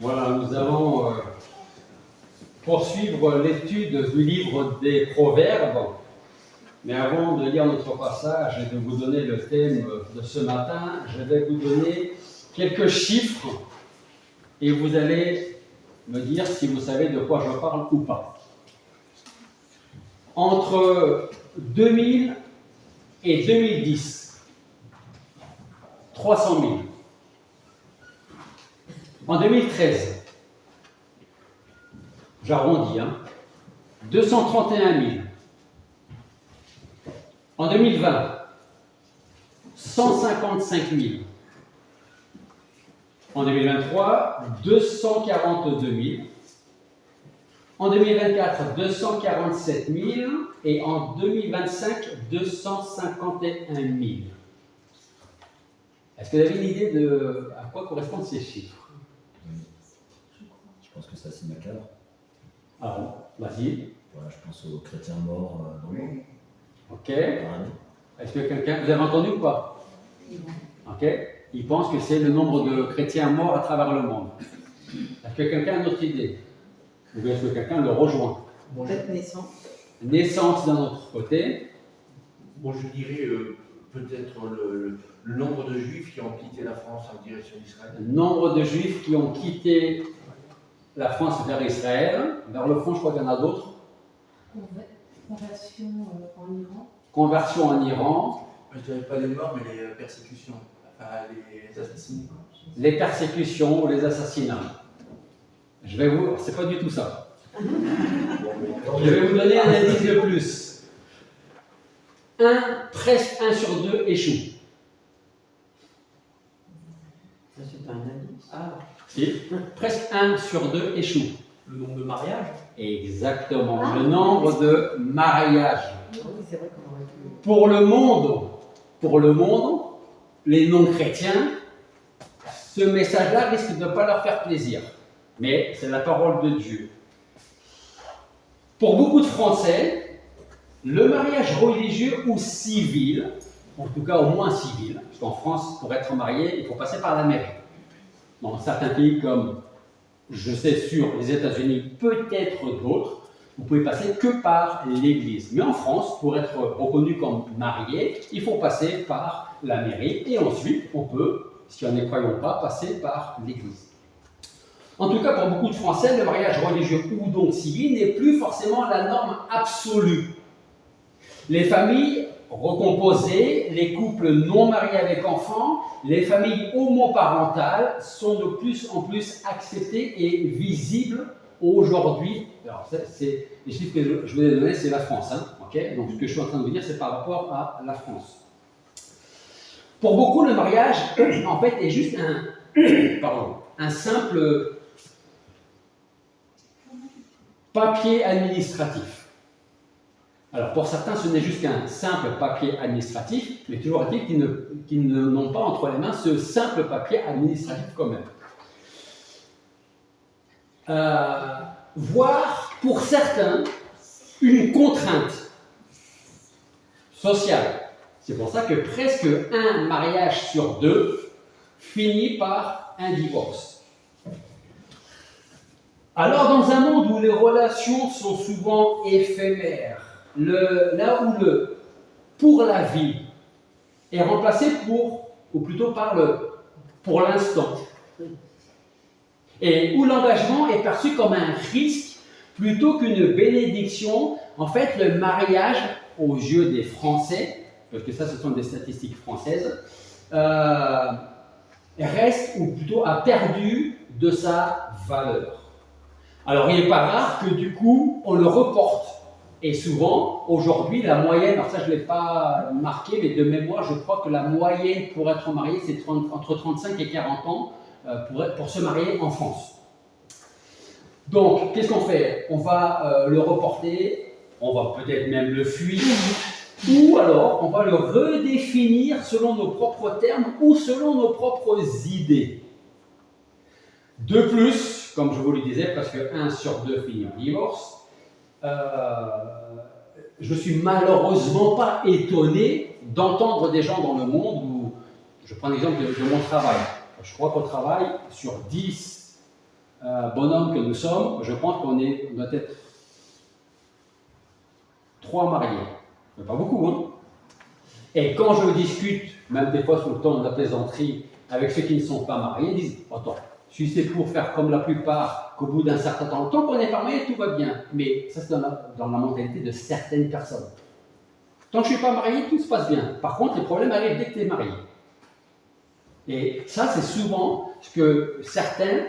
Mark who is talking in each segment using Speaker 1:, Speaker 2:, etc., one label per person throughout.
Speaker 1: Voilà, nous allons poursuivre l'étude du livre des Proverbes. Mais avant de lire notre passage et de vous donner le thème de ce matin, je vais vous donner quelques chiffres et vous allez me dire si vous savez de quoi je parle ou pas. Entre 2000 et 2010, 300 000. En 2013, j'arrondis, 231 000. En 2020, 155 000. En 2023, 242 000. En 2024, 247 000. Et en 2025, 251 000. Est-ce que vous avez une idée de à quoi correspondent ces chiffres?
Speaker 2: Je pense que c'est assez macabre.
Speaker 1: Ah bon, vas-y.
Speaker 2: Voilà, je pense aux chrétiens morts dans le monde.
Speaker 1: Ok.
Speaker 2: par année.
Speaker 1: Est-ce que quelqu'un... Vous avez entendu ou pas? Ok. Il pense que c'est le nombre de chrétiens morts à travers le monde. Est-ce que quelqu'un a une autre idée? Ou est-ce que quelqu'un le rejoint?
Speaker 3: Peut-être naissance.
Speaker 1: Naissance d'un autre côté.
Speaker 4: Moi, je dirais peut-être le nombre de juifs qui ont quitté la France en direction d'Israël.
Speaker 1: Le nombre de juifs qui ont quitté la France vers Israël. Vers le fond, je crois qu'il y en a d'autres.
Speaker 3: Conversion en Iran.
Speaker 1: Conversion en Iran.
Speaker 4: Je ne dirais pas les morts, mais les persécutions, enfin les assassinats.
Speaker 1: Les persécutions ou les assassinats. Je vais vous... C'est pas du tout ça. Je vais vous donner un indice de plus. Presque 1 sur 2 échoue.
Speaker 3: Ça, c'est un indice.
Speaker 1: Ah. Si. Presque 1 sur 2 échoue.
Speaker 4: Le nombre de mariages.
Speaker 1: Exactement. Le nombre de mariages.
Speaker 3: Oui, c'est vrai qu'on aurait pu.
Speaker 1: Pour le monde, les non-chrétiens, ce message-là risque de ne pas leur faire plaisir. Mais c'est la parole de Dieu. Pour beaucoup de Français, le mariage religieux ou civil, en tout cas au moins civil, parce qu'en France, pour être marié, il faut passer par la mairie. Dans certains pays comme, je sais sur les États-Unis, peut-être d'autres, vous pouvez passer que par l'église. Mais en France, pour être reconnu comme marié, il faut passer par la mairie et ensuite, on peut, si on n'est croyant pas, passer par l'église. En tout cas, pour beaucoup de Français, le mariage religieux ou donc civil n'est plus forcément la norme absolue. Les familles recomposées, les couples non mariés avec enfants, les familles homoparentales sont de plus en plus acceptées et visibles aujourd'hui. Alors, c'est les chiffres que je vous ai donnés, c'est la France. Okay, donc, ce que je suis en train de vous dire, c'est par rapport à la France. Pour beaucoup, le mariage, en fait, est juste un simple papier administratif. Alors, pour certains, ce n'est juste qu'un simple papier administratif, mais toujours est-il qu'ils n'ont pas entre les mains ce simple papier administratif quand même. Voire, pour certains, une contrainte sociale. C'est pour ça que presque un mariage sur 2 finit par un divorce. Alors, dans un monde où les relations sont souvent éphémères, là où le « pour la vie » est remplacé pour l'instant, et où l'engagement est perçu comme un risque plutôt qu'une bénédiction, en fait, le mariage, aux yeux des Français, parce que ça, ce sont des statistiques françaises, reste, ou plutôt a perdu de sa valeur. Alors, il n'est pas rare que du coup, on le reporte. Et souvent, aujourd'hui, la moyenne, alors ça je ne l'ai pas marqué, mais de mémoire, je crois que la moyenne pour être marié, c'est entre 35 et 40 ans pour se marier en France. Donc, qu'est-ce qu'on fait? On va le reporter, on va peut-être même le fuir, ou alors on va le redéfinir selon nos propres termes ou selon nos propres idées. De plus, comme je vous le disais, presque 1 sur 2 finit en divorce. Je suis malheureusement pas étonné d'entendre des gens dans le monde où, je prends l'exemple de mon travail. Je crois qu'au travail, sur 10 bonhommes que nous sommes, je pense qu'on doit être 3 mariés. Mais pas beaucoup, hein. Et quand je discute, même des fois sur le ton de la plaisanterie, avec ceux qui ne sont pas mariés, ils disent « Attends, si c'est pour faire comme la plupart, qu'au bout d'un certain temps, tant qu'on n'est pas marié, tout va bien. » Mais ça, c'est dans la mentalité de certaines personnes. Tant que je ne suis pas marié, tout se passe bien. Par contre, les problèmes arrivent dès que tu es marié. Et ça, c'est souvent ce que certains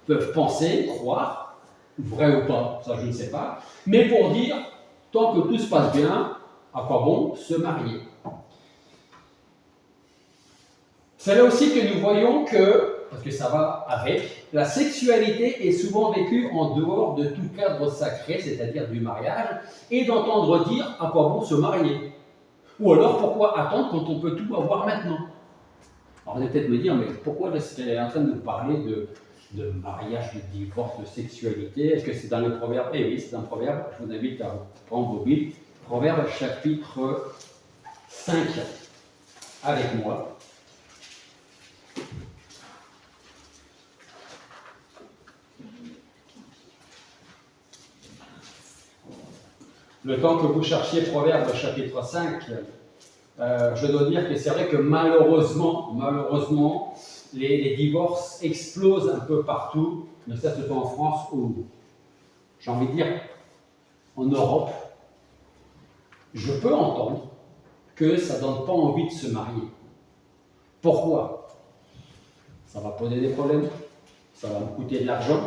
Speaker 1: peuvent penser, croire, vrai ou pas, ça je ne sais pas, mais pour dire, tant que tout se passe bien, à quoi bon se marier? C'est là aussi que nous voyons que, parce que ça va avec, la sexualité est souvent vécue en dehors de tout cadre sacré, c'est-à-dire du mariage, et d'entendre dire à quoi bon se marier. Ou alors pourquoi attendre quand on peut tout avoir maintenant? Alors vous allez peut-être me dire, mais pourquoi est-ce qu'elle est en train de nous parler de mariage, de divorce, de sexualité? Est-ce que c'est dans le Proverbe? Eh oui, c'est dans le Proverbe. Je vous invite à prendre vos Bibles. Proverbe chapitre 5 avec moi. Le temps que vous cherchiez Proverbe chapitre 5, je dois dire que c'est vrai que malheureusement, les divorces explosent un peu partout, ne serait-ce pas en France ou, j'ai envie de dire, en Europe. Je peux entendre que ça ne donne pas envie de se marier. Pourquoi? Ça va poser des problèmes, ça va me coûter de l'argent.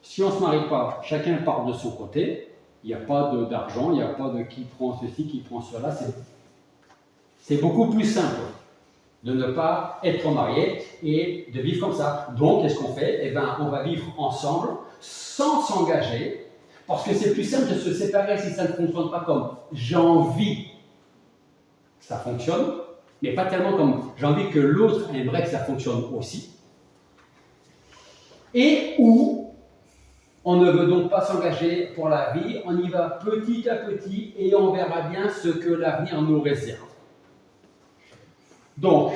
Speaker 1: Si on ne se marie pas, chacun part de son côté, il n'y a pas d'argent, il n'y a pas de qui prend ceci, qui prend cela. C'est beaucoup plus simple de ne pas être marié et de vivre comme ça. Donc, qu'est-ce qu'on fait? Eh bien, on va vivre ensemble sans s'engager, parce que c'est plus simple de se séparer si ça ne fonctionne pas comme j'ai envie. Ça fonctionne, mais pas tellement comme j'ai envie que l'autre aimerait que ça fonctionne aussi. Et où on ne veut donc pas s'engager pour la vie, on y va petit à petit et on verra bien ce que l'avenir nous réserve. Donc,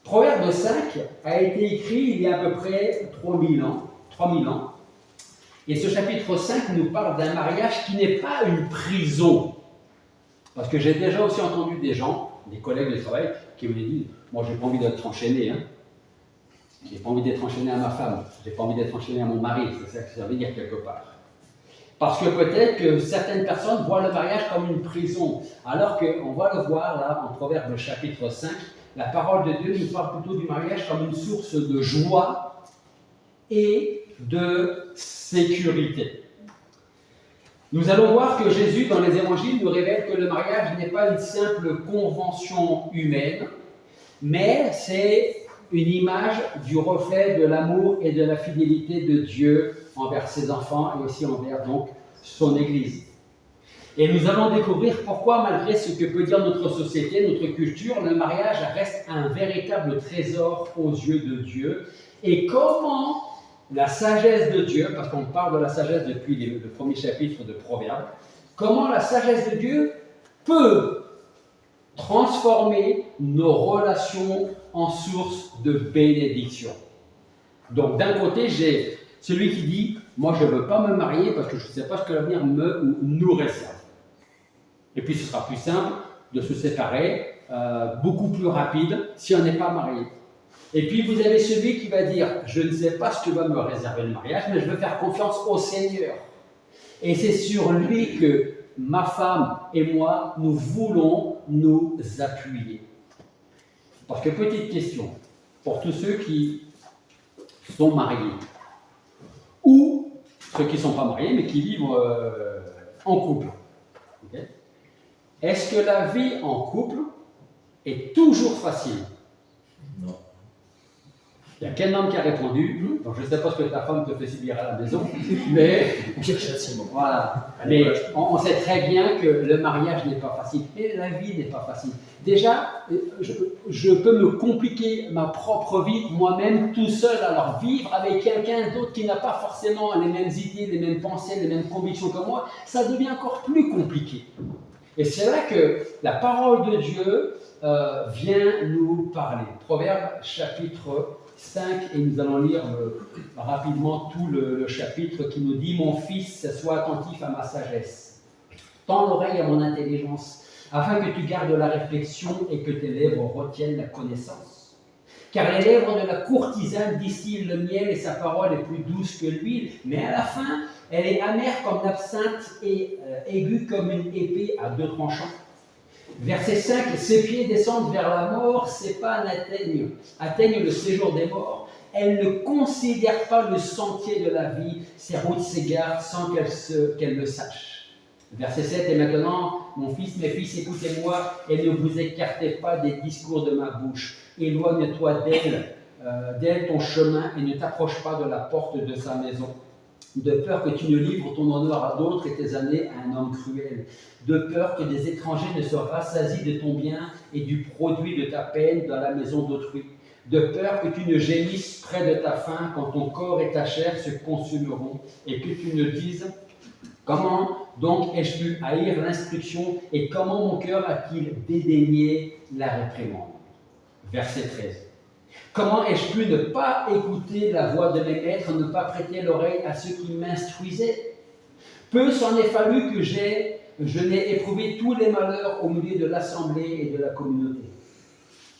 Speaker 1: Proverbe 5 a été écrit il y a à peu près 3000 ans. Et ce chapitre 5 nous parle d'un mariage qui n'est pas une prison. Parce que j'ai déjà aussi entendu des gens, des collègues de travail, qui me disent « Moi, j'ai pas envie d'être enchaîné, hein. J'ai pas envie d'être enchaîné à ma femme, j'ai pas envie d'être enchaîné à mon mari. » C'est ça que ça veut dire quelque part. Parce que peut-être que certaines personnes voient le mariage comme une prison, alors qu'on va le voir là en Proverbe chapitre 5, la parole de Dieu nous parle plutôt du mariage comme une source de joie et de sécurité. Nous allons voir que Jésus, dans les évangiles, nous révèle que le mariage n'est pas une simple convention humaine, mais c'est une image du reflet de l'amour et de la fidélité de Dieu envers ses enfants et aussi envers donc son Église. Et nous allons découvrir pourquoi, malgré ce que peut dire notre société, notre culture, le mariage reste un véritable trésor aux yeux de Dieu et comment la sagesse de Dieu, parce qu'on parle de la sagesse depuis le premier chapitre de Proverbes, comment la sagesse de Dieu peut transformer nos relations en source de bénédiction. Donc d'un côté, j'ai celui qui dit « Moi, je ne veux pas me marier parce que je ne sais pas ce que l'avenir nous réserve. » Et puis ce sera plus simple de se séparer, beaucoup plus rapide si on n'est pas marié. Et puis vous avez celui qui va dire « Je ne sais pas ce que va me réserver le mariage, mais je veux faire confiance au Seigneur. » Et c'est sur lui que ma femme et moi, nous voulons nous appuyer. Parce que petite question, pour tous ceux qui sont mariés, ou ceux qui ne sont pas mariés, mais qui vivent en couple. Okay? Est-ce que la vie en couple est toujours facile?
Speaker 2: Non.
Speaker 1: Il y a quel homme qui a répondu? Donc je ne sais pas ce que ta femme te fait subir à la maison, mais voilà. Mais on sait très bien que le mariage n'est pas facile, et la vie n'est pas facile. Déjà, je peux me compliquer ma propre vie moi-même tout seul, alors vivre avec quelqu'un d'autre qui n'a pas forcément les mêmes idées, les mêmes pensées, les mêmes convictions que moi, ça devient encore plus compliqué. Et c'est là que la parole de Dieu vient nous parler. Proverbe chapitre 5 et nous allons lire rapidement tout le chapitre qui nous dit « Mon fils, sois attentif à ma sagesse, tends l'oreille à mon intelligence, afin que tu gardes la réflexion et que tes lèvres retiennent la connaissance. Car les lèvres de la courtisane distillent le miel et sa parole est plus douce que l'huile, mais à la fin, elle est amère comme l'absinthe et aiguë comme une épée à 2 tranchants. » Verset 5, ses pieds descendent vers la mort, ses pas atteignent le séjour des morts. Elle ne considère pas le sentier de la vie, ses routes s'égarent sans qu'elle le sache. Verset 7, et maintenant, mon fils, mes fils, écoutez-moi et ne vous écartez pas des discours de ma bouche. Éloigne-toi d'elle ton chemin et ne t'approche pas de la porte de sa maison. De peur que tu ne livres ton honneur à d'autres et tes années à un homme cruel. De peur que des étrangers ne se rassasient de ton bien et du produit de ta peine dans la maison d'autrui. De peur que tu ne gémisses près de ta faim quand ton corps et ta chair se consumeront et que tu ne dises « Comment donc ai-je pu haïr l'instruction et comment mon cœur a-t-il dédaigné la réprimande ?» Verset 13. Comment ai-je pu ne pas écouter la voix de mes maîtres, ne pas prêter l'oreille à ceux qui m'instruisaient? Peu s'en est fallu que je n'ai éprouvé tous les malheurs au milieu de l'assemblée et de la communauté.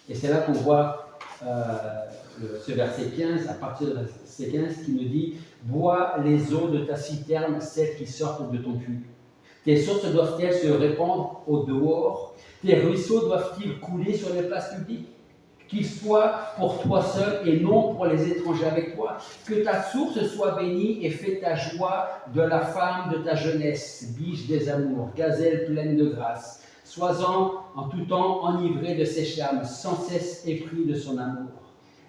Speaker 1: Et c'est là qu'on voit ce verset 15, à partir de verset 15, qui nous dit « Bois les eaux de ta citerne, celles qui sortent de ton puits. Tes sources doivent-elles se répandre au dehors? Tes ruisseaux doivent-ils couler sur les places publiques? Qu'il soit pour toi seul et non pour les étrangers avec toi. Que ta source soit bénie et fais ta joie de la femme de ta jeunesse, biche des amours, gazelle pleine de grâce. Sois-en en tout temps enivré de ses charmes, sans cesse épris de son amour.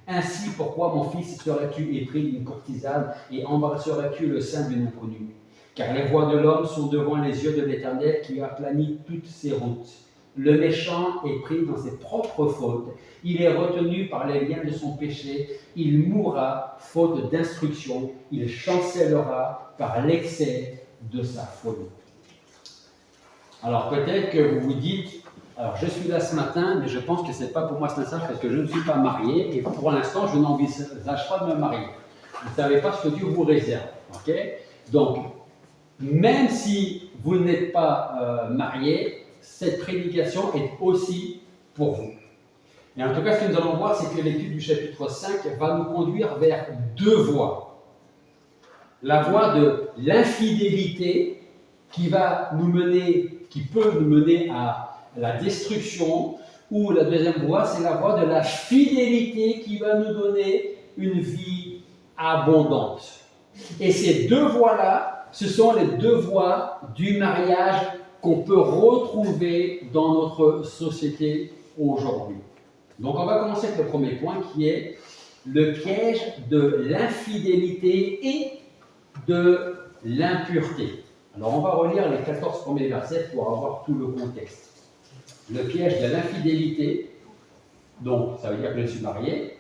Speaker 1: Ainsi, pourquoi, mon fils, serais-tu épris d'une courtisane et embrasserais-tu le sein d'une inconnue? Car les voies de l'homme sont devant les yeux de l'Éternel qui aplanit toutes ses routes. Le méchant est pris dans ses propres fautes. Il est retenu par les liens de son péché. Il mourra faute d'instruction. Il chancellera par l'excès de sa folie. Alors peut-être que vous vous dites, alors je suis là ce matin, mais je pense que ce n'est pas pour moi ce message parce que je ne suis pas marié et pour l'instant je n'envisage pas de me marier. Vous ne savez pas ce que Dieu vous réserve. Okay? Donc, même si vous n'êtes pas marié, cette prédication est aussi pour vous. Et en tout cas, ce que nous allons voir, c'est que l'étude du chapitre 5 va nous conduire vers 2 voies. La voie de l'infidélité qui peut nous mener à la destruction, ou la deuxième voie, c'est la voie de la fidélité qui va nous donner une vie abondante. Et ces 2 voies-là, ce sont les 2 voies du mariage qu'on peut retrouver dans notre société aujourd'hui. Donc on va commencer avec le premier point qui est le piège de l'infidélité et de l'impureté. Alors on va relire les 14 premiers versets pour avoir tout le contexte. Le piège de l'infidélité, donc ça veut dire que je suis marié,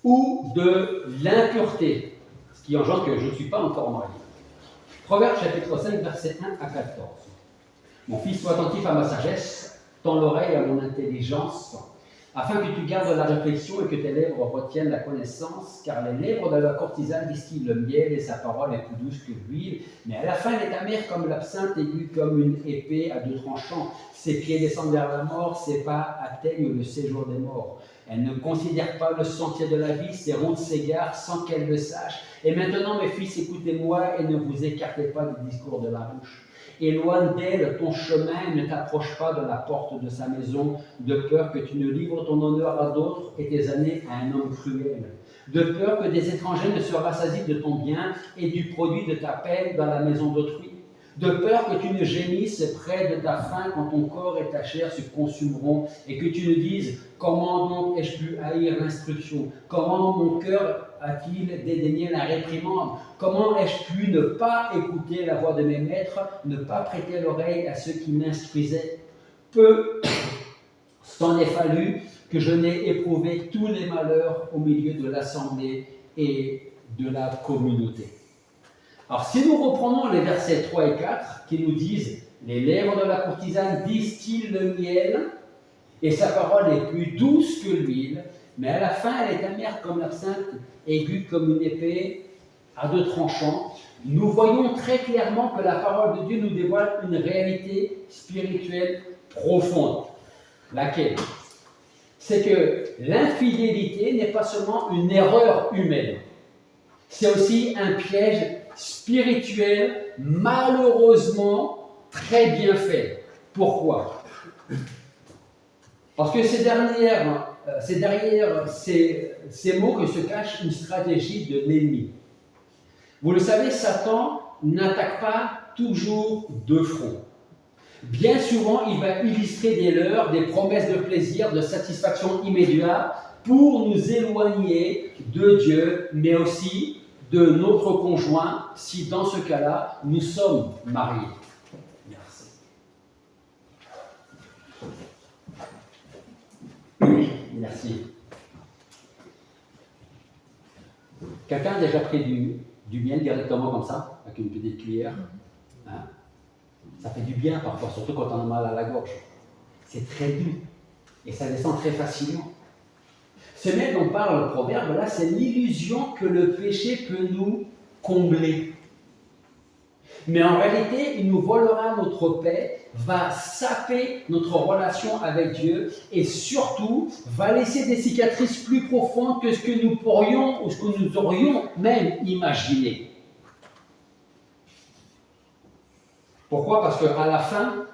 Speaker 1: ou de l'impureté, ce qui engendre que je ne suis pas encore marié. Proverbe chapitre 5, versets 1 à 14. Mon fils, sois attentif à ma sagesse, tends l'oreille à mon intelligence, afin que tu gardes la réflexion et que tes lèvres retiennent la connaissance, car les lèvres de la courtisane distillent le miel et sa parole est plus douce que l'huile, mais à la fin elle est amère comme l'absinthe, aiguë comme une épée à 2 tranchants. Ses pieds descendent vers la mort, ses pas atteignent le séjour des morts. Elle ne considère pas le sentier de la vie, ses routes s'égarent sans qu'elle le sache. Et maintenant, mes fils, écoutez-moi et ne vous écartez pas du discours de la bouche. Éloigne d'elle ton chemin et ne t'approche pas de la porte de sa maison, de peur que tu ne livres ton honneur à d'autres et tes années à un homme cruel. De peur que des étrangers ne se rassasient de ton bien et du produit de ta peine dans la maison d'autrui. De peur que tu ne gémisses près de ta faim quand ton corps et ta chair se consumeront et que tu ne dises « Comment donc ai-je pu haïr l'instruction? Comment mon cœur a-t-il dédaigné la réprimande? Comment ai-je pu ne pas écouter la voix de mes maîtres, ne pas prêter l'oreille à ceux qui m'instruisaient? Peu s'en est fallu que je n'ai éprouvé tous les malheurs au milieu de l'assemblée et de la communauté. » Alors, si nous reprenons les versets 3 et 4 qui nous disent « Les lèvres de la courtisane distillent le miel et sa parole est plus douce que l'huile, mais à la fin, elle est amère comme l'absinthe, aiguë comme une épée à deux tranchants. Nous voyons très clairement que la parole de Dieu nous dévoile une réalité spirituelle profonde. Laquelle? C'est que l'infidélité n'est pas seulement une erreur humaine, c'est aussi un piège spirituel, malheureusement très bien fait. Pourquoi? Parce que c'est derrière ces mots que se cache une stratégie de l'ennemi. Vous le savez, Satan n'attaque pas toujours de front. Bien souvent, il va illustrer des leurres, des promesses de plaisir, de satisfaction immédiate pour nous éloigner de Dieu, mais aussi de notre conjoint, si dans ce cas-là, nous sommes mariés. Merci. Merci. Quelqu'un a déjà pris du miel directement comme ça, avec une petite cuillère? Hein? Ça fait du bien parfois, surtout quand on a mal à la gorge. C'est très doux et ça descend très facilement. Ce miel dont parle le proverbe, là, c'est l'illusion que le péché peut nous combler. Mais en réalité, il nous volera notre paix, va saper notre relation avec Dieu et surtout va laisser des cicatrices plus profondes que ce que nous pourrions ou ce que nous aurions même imaginé. Pourquoi? Parce qu'à la fin,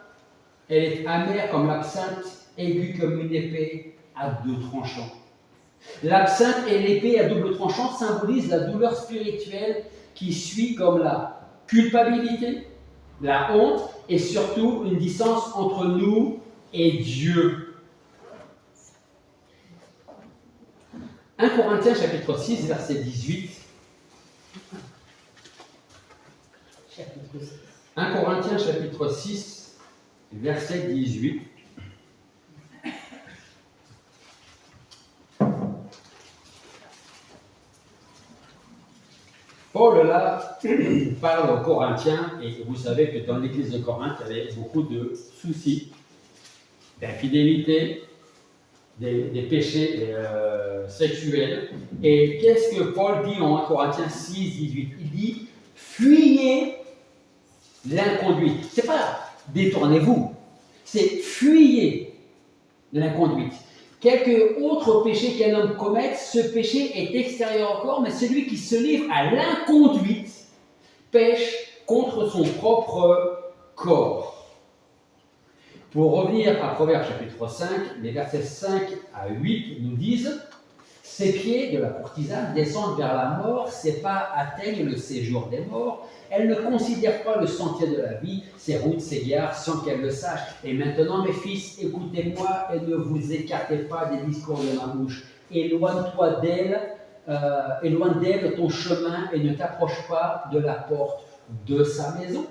Speaker 1: elle est amère comme l'absinthe, aiguë comme une épée à deux tranchants. L'absinthe et l'épée à double tranchant symbolisent la douleur spirituelle qui suit comme la culpabilité, la honte et surtout une distance entre nous et Dieu. 1 Corinthiens chapitre 6, verset 18. 1 Corinthiens chapitre 6, verset 18. Paul, là, parle aux Corinthiens, et vous savez que dans l'église de Corinthe, il y avait beaucoup de soucis, d'infidélité, des péchés sexuels. Et qu'est-ce que Paul dit en 1 Corinthiens 6, 18? Il dit, fuyez l'inconduite. C'est pas détournez-vous, c'est fuyez l'inconduite. Quelque autre péché qu'un homme commette, ce péché est extérieur au corps, mais celui qui se livre à l'inconduite pêche contre son propre corps. Pour revenir à Proverbes chapitre 5, les versets 5 à 8 nous disent « Ses pieds de la courtisane descendent vers la mort, ses pas atteignent le séjour des morts. Elle ne considère pas le sentier de la vie, ses routes s'égarent sans qu'elle le sache. Et maintenant, mes fils, écoutez-moi et ne vous écartez pas des discours de ma bouche. Éloigne-toi d'elle, éloigne d'elle ton chemin et ne t'approche pas de la porte de sa maison. »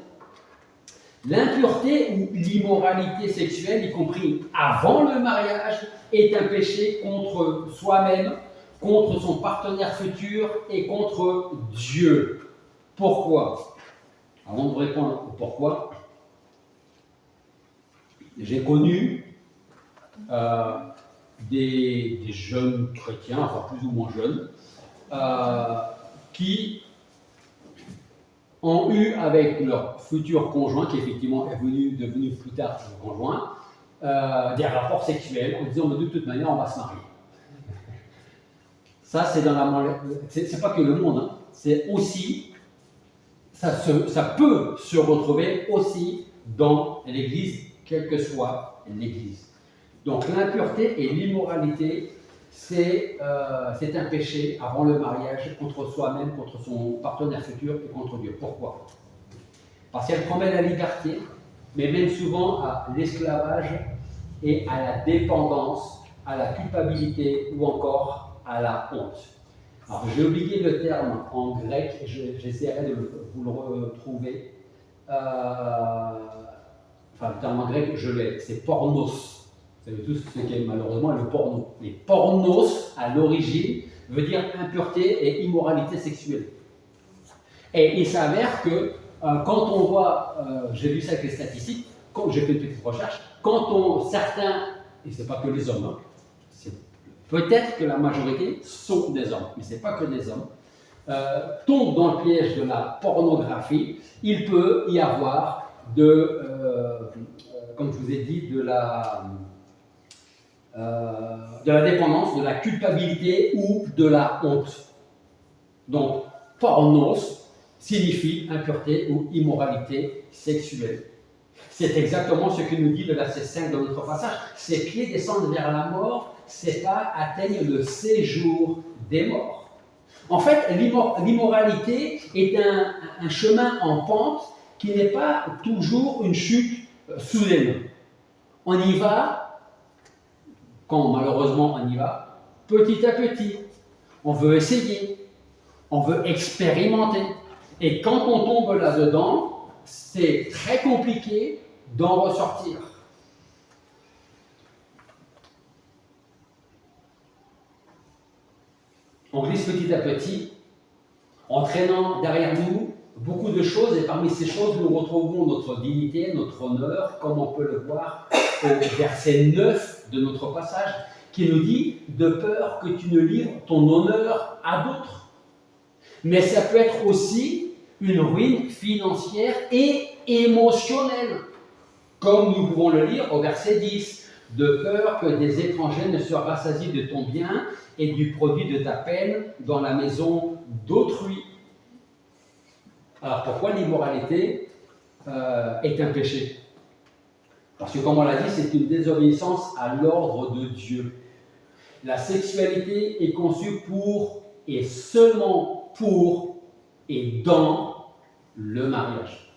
Speaker 1: L'impureté ou l'immoralité sexuelle, y compris avant le mariage, est un péché contre soi-même, contre son partenaire futur et contre Dieu. Pourquoi? Avant de vous répondre au pourquoi, j'ai connu des jeunes chrétiens, enfin plus ou moins jeunes, qui ont eu avec leur futur conjoint, qui effectivement est devenu plus tard son conjoint, des rapports sexuels en disant de toute manière on va se marier. Ça c'est dans la c'est pas que le monde, hein. C'est aussi ça peut se retrouver aussi dans l'Église, quelle que soit l'Église. Donc l'impureté et l'immoralité, c'est un péché avant le mariage contre soi-même, contre son partenaire futur et contre Dieu. Pourquoi? Parce qu'elle promet la liberté, mais mène souvent à l'esclavage et à la dépendance, à la culpabilité ou encore à la honte. Alors j'ai oublié le terme en grec, j'essaierai de vous le retrouver. Enfin le terme en grec, je l'ai, c'est pornos. Vous savez tous ce qu'est malheureusement le porno. Les pornos, à l'origine, veut dire impureté et immoralité sexuelle. Et il s'avère que quand on voit, j'ai vu ça avec les statistiques, quand j'ai fait une petite recherche, certains, et ce n'est pas que les hommes, hein, peut-être que la majorité sont des hommes, mais ce n'est pas que des hommes, tombent dans le piège de la pornographie. Il peut y avoir comme je vous ai dit, de la dépendance, de la culpabilité ou de la honte. Donc, pornos signifie impureté ou immoralité sexuelle. C'est exactement ce que nous dit le verset 5 de notre passage. Ses pieds descendent vers la mort, ses pas atteignent le séjour des morts. En fait, l'immoralité est un chemin en pente qui n'est pas toujours une chute soudaine. On y va, quand malheureusement on y va, petit à petit. On veut essayer, on veut expérimenter. Et quand on tombe là-dedans, c'est très compliqué d'en ressortir. On glisse petit à petit, entraînant derrière nous beaucoup de choses, et parmi ces choses, nous retrouvons notre dignité, notre honneur, comme on peut le voir au verset 9 de notre passage, qui nous dit « de peur que tu ne livres ton honneur à d'autres ». Mais ça peut être aussi une ruine financière et émotionnelle, comme nous pouvons le lire au verset 10, « de peur que des étrangers ne se rassasient de ton bien et du produit de ta peine dans la maison d'autrui ». Alors pourquoi l'immoralité est un péché? Parce que comme on l'a dit, c'est une désobéissance à l'ordre de Dieu. La sexualité est conçue pour et seulement pour et dans le mariage.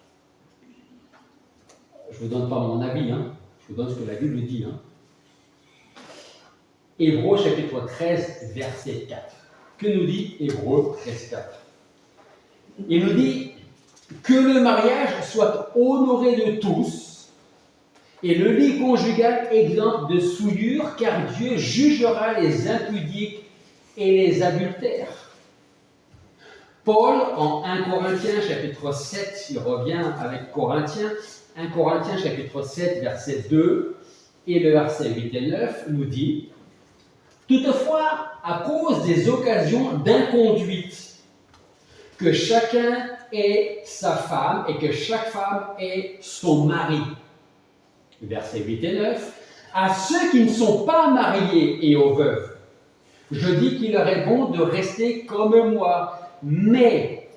Speaker 1: Je ne vous donne pas mon avis, je vous donne ce que la Bible dit. Hébreux chapitre 13, verset 4. Que nous dit Hébreux 13, 4? Il nous dit que le mariage soit honoré de tous et le lit conjugal exempt de souillure, car Dieu jugera les impudiques et les adultères. Paul, en 1 Corinthiens chapitre 7, il revient avec Corinthiens, 1 Corinthiens chapitre 7, verset 2 et le verset 8 et 9, nous dit « Toutefois, à cause des occasions d'inconduite, que chacun ait sa femme et que chaque femme ait son mari. » Versets 8 et 9. « À ceux qui ne sont pas mariés et aux veuves, je dis qu'il leur est bon de rester comme moi. Mais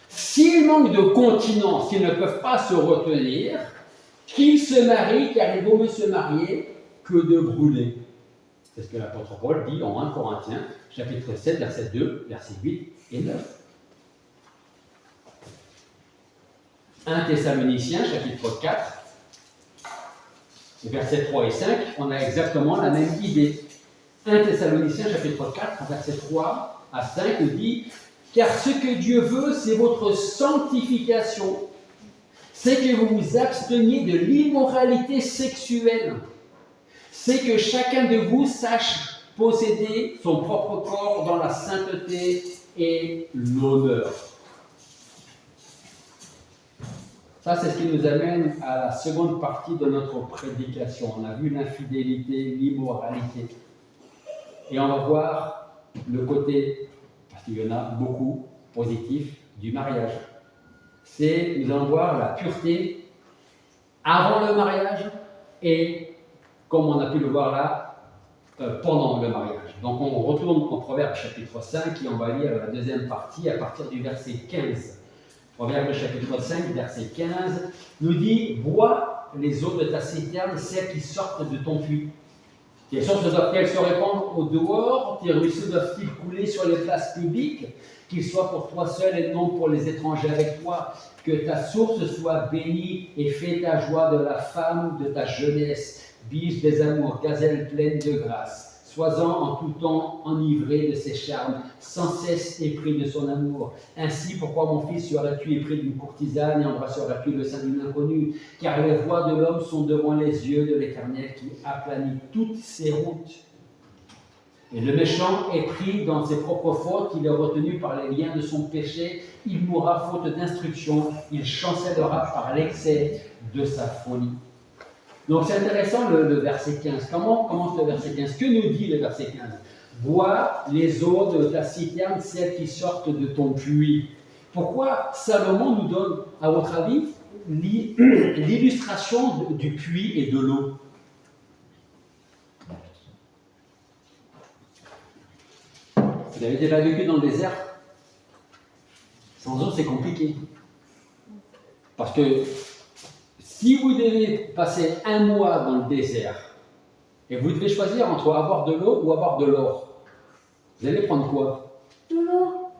Speaker 1: s'ils manquent de continence, s'ils ne peuvent pas se retenir, qu'ils se marient, car il vaut mieux se marier que de brûler. » C'est ce que l'apôtre Paul dit en 1 Corinthiens, chapitre 7, verset 2, verset 8 et 9. 1 Thessaloniciens, chapitre 4, versets 3 et 5, on a exactement la même idée. 1 Thessaloniciens, chapitre 4, versets 3 à 5, nous dit « Car ce que Dieu veut, c'est votre sanctification, c'est que vous vous absteniez de l'immoralité sexuelle, c'est que chacun de vous sache posséder son propre corps dans la sainteté et l'honneur. » Ça, c'est ce qui nous amène à la seconde partie de notre prédication. On a vu l'infidélité, l'immoralité. Et on va voir le côté, parce qu'il y en a beaucoup, positif, du mariage. Nous allons voir la pureté avant le mariage et, comme on a pu le voir là, pendant le mariage. Donc on retourne au Proverbe chapitre 5 et on va lire la deuxième partie à partir du verset 15. Proverbe chapitre 5, verset 15, nous dit « Bois les eaux de ta citerne, celles qui sortent de ton puits. Tes sources doivent-elles se répandre au dehors? Tes ruisseaux doivent-ils couler sur les places publiques? Qu'ils soient pour toi seul et non pour les étrangers avec toi. Que ta source soit bénie et fais ta joie de la femme de ta jeunesse. Biche des amours, gazelle pleine de grâce. Sois-en en tout temps enivré de ses charmes, sans cesse épris de son amour. Ainsi, pourquoi mon fils serais-tu épris d'une courtisane et embrasseras-tu le sein d'une inconnue? Car les voies de l'homme sont devant les yeux de l'Éternel qui aplanit toutes ses routes. Et le méchant est pris dans ses propres fautes, il est retenu par les liens de son péché, il mourra faute d'instruction, il chancellera par l'excès de sa folie. Donc c'est intéressant le verset 15. Comment commence le verset 15? Que nous dit le verset 15? Bois les eaux de ta citerne, celles qui sortent de ton puits. Pourquoi Salomon nous donne, à votre avis, l'illustration du puits et de l'eau? Vous avez déjà vécu dans le désert? Sans eau, c'est compliqué. Parce que si vous devez passer un mois dans le désert et vous devez choisir entre avoir de l'eau ou avoir de l'or, vous allez prendre quoi?
Speaker 3: De l'eau.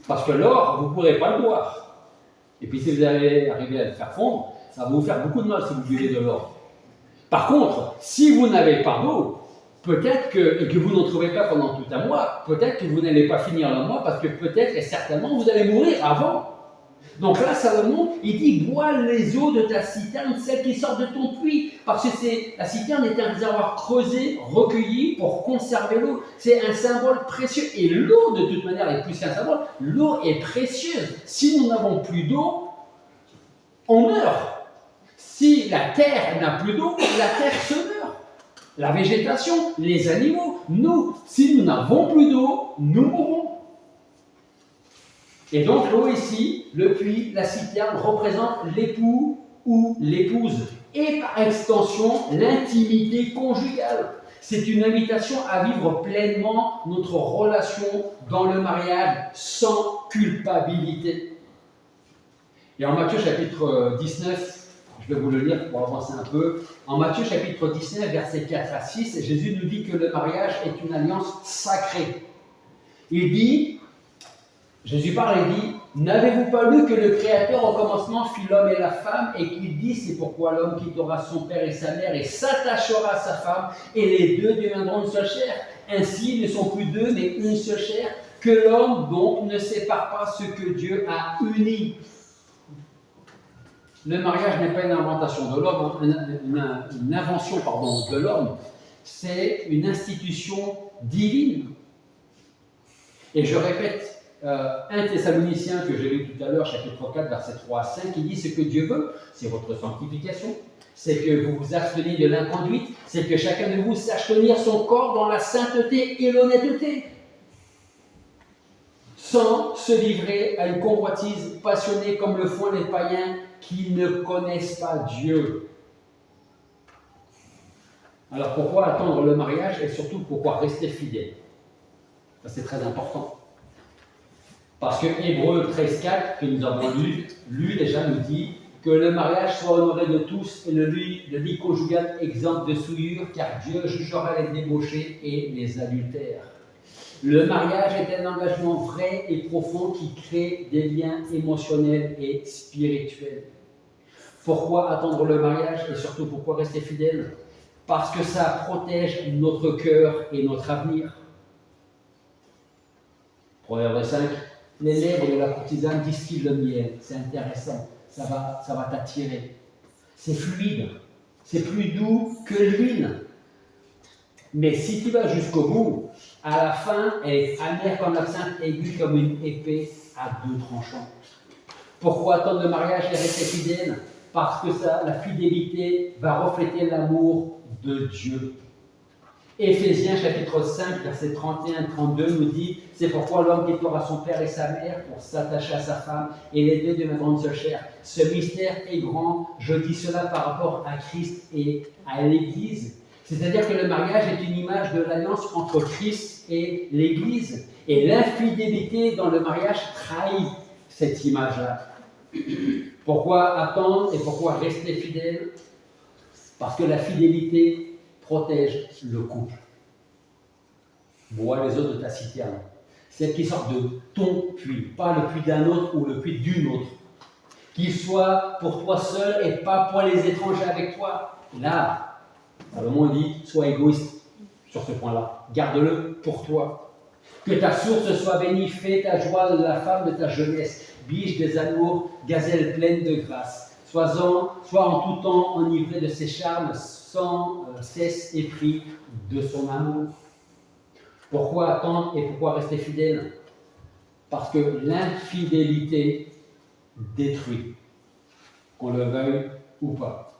Speaker 1: Parce que l'or, vous ne pourrez pas le boire. Et puis si vous allez arriver à le faire fondre, ça va vous faire beaucoup de mal si vous buvez de l'or. Par contre, si vous n'avez pas d'eau, peut-être que, et que vous n'en trouvez pas pendant tout un mois, peut-être que vous n'allez pas finir le mois parce que peut-être et certainement vous allez mourir avant. Donc là, Salomon, il dit, bois les eaux de ta citerne, celles qui sortent de ton puits. Parce que la citerne est un réservoir creusé, recueilli pour conserver l'eau. C'est un symbole précieux. Et l'eau, de toute manière, est plus qu'un symbole. L'eau est précieuse. Si nous n'avons plus d'eau, on meurt. Si la terre n'a plus d'eau, la terre se meurt. La végétation, les animaux, nous, si nous n'avons plus d'eau, nous mourrons. Et donc l'eau ici, le puits, la citerne représente l'époux ou l'épouse et par extension l'intimité conjugale. C'est une invitation à vivre pleinement notre relation dans le mariage sans culpabilité. Et en Matthieu chapitre 19, je vais vous le lire pour avancer un peu. En Matthieu chapitre 19, versets 4 à 6, Jésus nous dit que le mariage est une alliance sacrée. Il dit, Jésus parle et dit, n'avez-vous pas lu que le Créateur au commencement fit l'homme et la femme et qu'il dit, c'est pourquoi l'homme quittera son père et sa mère et s'attachera à sa femme et les deux deviendront une seule chair. Ainsi, ils ne sont plus deux mais une seule chair, que l'homme donc ne sépare pas ce que Dieu a uni. Le mariage n'est pas une invention de l'homme, une invention de l'homme, c'est une institution divine. Et je répète, 1 Thessaloniciens que j'ai lu tout à l'heure, chapitre 4, versets 3 à 5, il dit ce que Dieu veut, c'est votre sanctification, c'est que vous vous absteniez de l'inconduite, c'est que chacun de vous sache tenir son corps dans la sainteté et l'honnêteté, sans se livrer à une convoitise passionnée comme le font les païens qui ne connaissent pas Dieu. Alors pourquoi attendre le mariage et surtout pourquoi rester fidèle? Ça c'est très important. Parce que Hébreux 13.4, que nous avons lu déjà, nous dit que le mariage soit honoré de tous et le lit conjugal exempt de souillure, car Dieu jugera les débauchés et les adultères. Le mariage est un engagement vrai et profond qui crée des liens émotionnels et spirituels. Pourquoi attendre le mariage et surtout pourquoi rester fidèle? Parce que ça protège notre cœur et notre avenir. Proverbe 5. Les lèvres de la courtisane distillent le miel. C'est intéressant. Ça va t'attirer. C'est fluide. C'est plus doux que l'huile. Mais si tu vas jusqu'au bout, à la fin, elle est amère comme l'absinthe, aiguë comme une épée à deux tranchants. Pourquoi attendre le mariage et rester fidèle? Parce que la fidélité va refléter l'amour de Dieu. Éphésiens chapitre 5, versets 31-32 nous dit « C'est pourquoi l'homme quittera son père et sa mère pour s'attacher à sa femme, et les deux deviendront une seule chair. Ce mystère est grand, je dis cela par rapport à Christ et à l'Église. » C'est-à-dire que le mariage est une image de l'alliance entre Christ et l'Église. Et l'infidélité dans le mariage trahit cette image-là. Pourquoi attendre et pourquoi rester fidèle? Parce que la fidélité protège le couple. Bois les eaux de ta citerne, celles qui sortent de ton puits, pas le puits d'un autre ou le puits d'une autre. Qu'il soit pour toi seul et pas pour les étrangers avec toi. Là, Salomon dit, sois égoïste sur ce point-là. Garde-le pour toi. Que ta source soit bénie, fais ta joie de la femme de ta jeunesse, biche des amours, gazelle pleine de grâce. Sois en tout temps enivré de ses charmes, sans cesse épris de son amour. Pourquoi attendre et pourquoi rester fidèle? Parce que l'infidélité détruit, qu'on le veuille ou pas.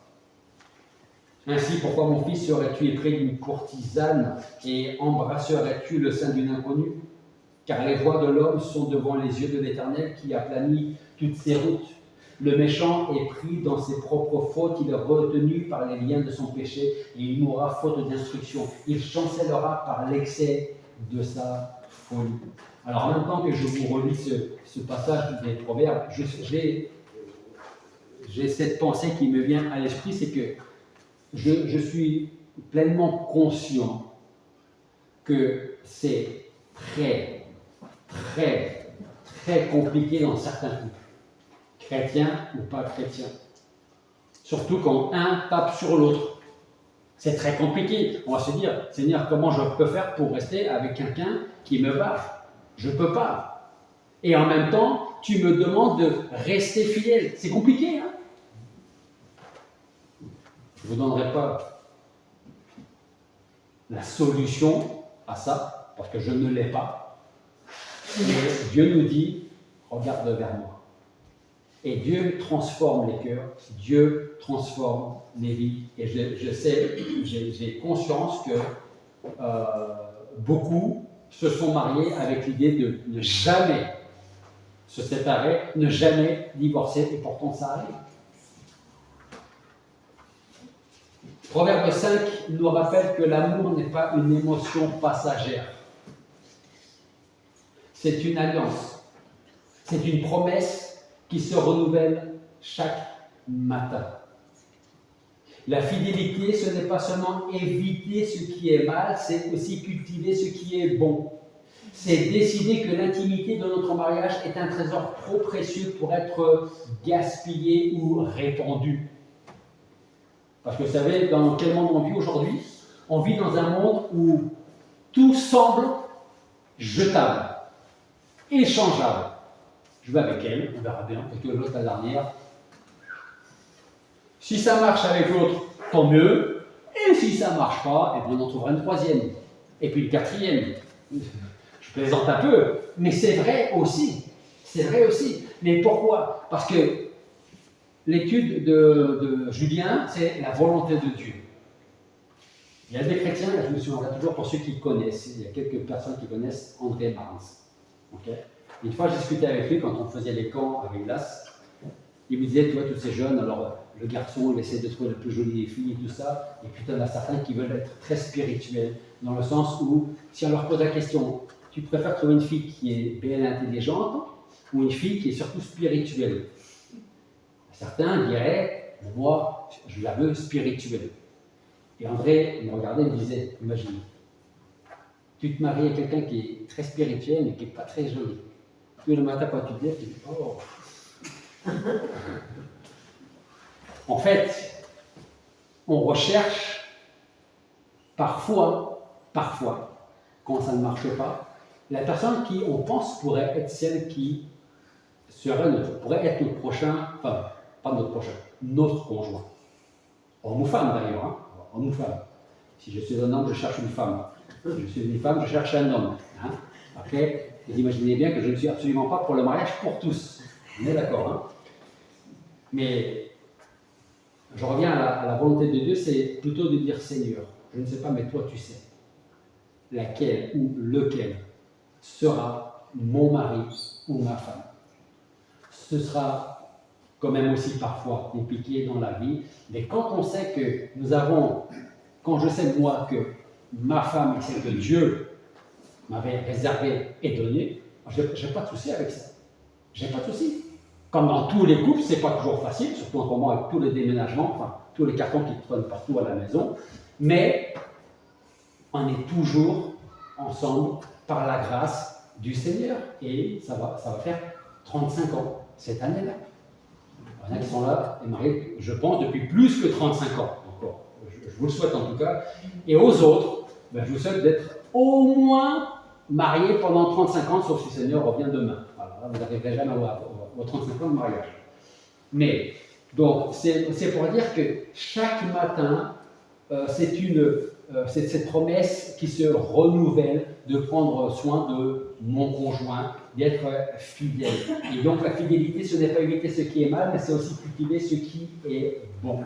Speaker 1: Ainsi, pourquoi mon fils serais-tu épris d'une courtisane et embrasserais-tu le sein d'une inconnue? Car les voies de l'homme sont devant les yeux de l'Éternel qui aplanit toutes ses routes. Le méchant est pris dans ses propres fautes, il est retenu par les liens de son péché et il mourra faute d'instruction. Il chancellera par l'excès de sa folie. Alors en même temps que je vous relis ce passage des Proverbes, j'ai cette pensée qui me vient à l'esprit, c'est que je suis pleinement conscient que c'est très, très, très compliqué dans certains couples, chrétiens ou pas chrétiens. Surtout quand un tape sur l'autre. C'est très compliqué. On va se dire, Seigneur, comment je peux faire pour rester avec quelqu'un qui me bat? Je ne peux pas. Et en même temps, tu me demandes de rester fidèle. C'est compliqué, hein? Je ne vous donnerai pas la solution à ça, parce que je ne l'ai pas. Mais Dieu nous dit, regarde vers moi. Et Dieu transforme les cœurs, Dieu transforme les vies. Et je sais, j'ai conscience que beaucoup se sont mariés avec l'idée de ne jamais se séparer, ne jamais divorcer, et pourtant ça arrive. Proverbe 5 nous rappelle que l'amour n'est pas une émotion passagère. C'est une alliance. C'est une promesse qui se renouvelle chaque matin. La fidélité, ce n'est pas seulement éviter ce qui est mal, c'est aussi cultiver ce qui est bon. C'est décider que l'intimité de notre mariage est un trésor trop précieux pour être gaspillé ou répandu. Parce que vous savez, dans quel monde on vit aujourd'hui? On vit dans un monde où tout semble jetable, échangeable. Je vais avec elle, on verra bien, parce que l'autre la dernière. Si ça marche avec l'autre, tant mieux. Et si ça ne marche pas, eh bien on en trouvera une troisième. Et puis une quatrième. Je plaisante un peu, mais c'est vrai aussi. C'est vrai aussi. Mais pourquoi? Parce que l'étude de Julien, c'est la volonté de Dieu. Il y a des chrétiens, je me souviendrai toujours pour ceux qui connaissent, il y a quelques personnes qui connaissent André Barnes. Okay? Une fois, j'ai discuté avec lui quand on faisait les camps avec Las. Il me disait, tu vois, tous ces jeunes, alors le garçon, il essaie de trouver le plus joli des filles et tout ça, et puis il y en a certains qui veulent être très spirituels, dans le sens où, si on leur pose la question, tu préfères trouver une fille qui est belle et intelligente, ou une fille qui est surtout spirituelle? Certains diraient, moi, je la veux spirituelle. Et André me regardait et me disait, imagine, tu te maries avec quelqu'un qui est très spirituel, mais qui n'est pas très joli. Puis le matin, quand tu te lèves, tu dis, oh. En fait, on recherche parfois, quand ça ne marche pas, la personne qui, on pense, pourrait être celle qui pourrait être notre prochain, enfin, pas notre prochain, notre conjoint. Homme ou femme d'ailleurs, hein, homme ou femme. Si je suis un homme, je cherche une femme. Je suis une femme, je cherche un homme. Hein. Après, vous imaginez bien que je ne suis absolument pas pour le mariage pour tous. On est d'accord, hein? Mais je reviens à la volonté de Dieu, c'est plutôt de dire Seigneur, je ne sais pas, mais toi tu sais, laquelle ou lequel sera mon mari ou ma femme. Ce sera quand même aussi parfois compliqué dans la vie, mais quand on sait que nous avons, quand je sais moi que ma femme est celle que Dieu m'avait réservée et donnée, je n'ai pas de souci avec ça. J'ai pas de souci. Comme dans tous les couples, c'est pas toujours facile, surtout en ce moment avec tous les déménagements, enfin tous les cartons qui traînent partout à la maison, mais on est toujours ensemble par la grâce du Seigneur et ça va faire 35 ans cette année-là. Il y en a qui sont là et mariés, je pense, depuis plus que 35 ans encore. Je vous le souhaite en tout cas. Et aux autres, je vous souhaite d'être au moins mariés pendant 35 ans, sauf si le Seigneur revient demain. Voilà, vous n'arriverez jamais aux 35 ans de mariage. Mais, donc, c'est pour dire que chaque matin, c'est cette promesse qui se renouvelle de prendre soin de mon conjoint, d'être fidèle. Et donc, la fidélité, ce n'est pas éviter ce qui est mal, mais c'est aussi cultiver ce qui est bon.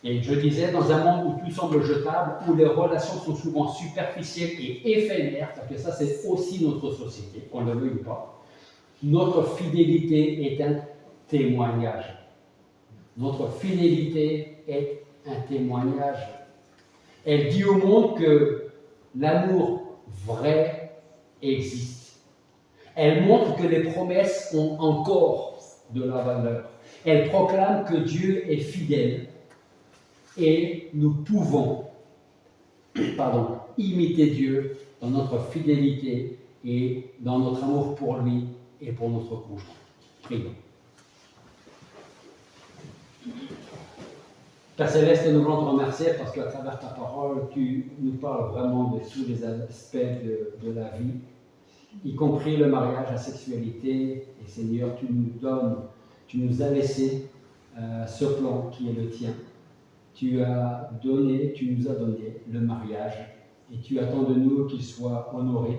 Speaker 1: Et je disais, dans un monde où tout semble jetable, où les relations sont souvent superficielles et éphémères, parce que ça c'est aussi notre société, qu'on le veuille ou pas, notre fidélité est un témoignage. Notre fidélité est un témoignage. Elle dit au monde que l'amour vrai existe. Elle montre que les promesses ont encore de la valeur. Elle proclame que Dieu est fidèle et nous pouvons imiter Dieu dans notre fidélité et dans notre amour pour lui et pour notre conjoint. Prions. Père Céleste, nous voulons te remercier parce qu'à travers ta parole, tu nous parles vraiment de tous les aspects de la vie, y compris le mariage, la sexualité. Et Seigneur, tu nous as laissé ce plan qui est le tien. Tu nous as donné le mariage et tu attends de nous qu'il soit honoré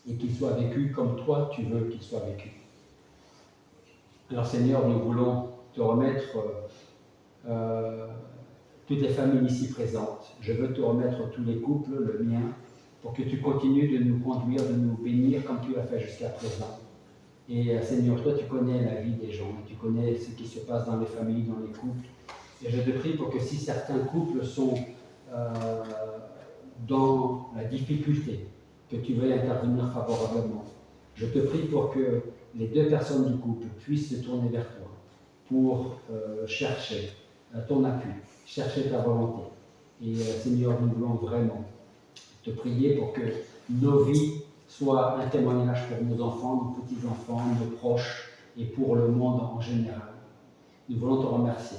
Speaker 1: et qu'il soit vécu comme toi tu veux qu'il soit vécu. Alors Seigneur, nous voulons te remettre toutes les familles ici présentes. Je veux te remettre tous les couples, le mien, pour que tu continues de nous conduire, de nous bénir comme tu l'as fait jusqu'à présent. Et Seigneur, toi tu connais la vie des gens, tu connais ce qui se passe dans les familles, dans les couples. Et je te prie pour que si certains couples sont dans la difficulté, que tu veuilles intervenir favorablement. Je te prie pour que les deux personnes du couple puissent se tourner vers toi pour chercher ton appui, chercher ta volonté. Et Seigneur, nous voulons vraiment te prier pour que nos vies soient un témoignage pour nos enfants, nos petits-enfants, nos proches et pour le monde en général. Nous voulons te remercier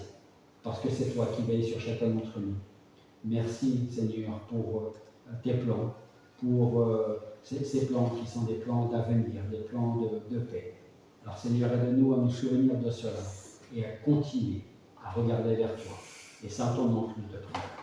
Speaker 1: parce que c'est toi qui veilles sur chacun d'entre nous. Merci Seigneur pour tes plans, pour ces plans qui sont des plans d'avenir, des plans de paix. Alors Seigneur, aide-nous à nous souvenir de cela et à continuer à regarder vers toi. Et c'est en ton nom que nous te prions.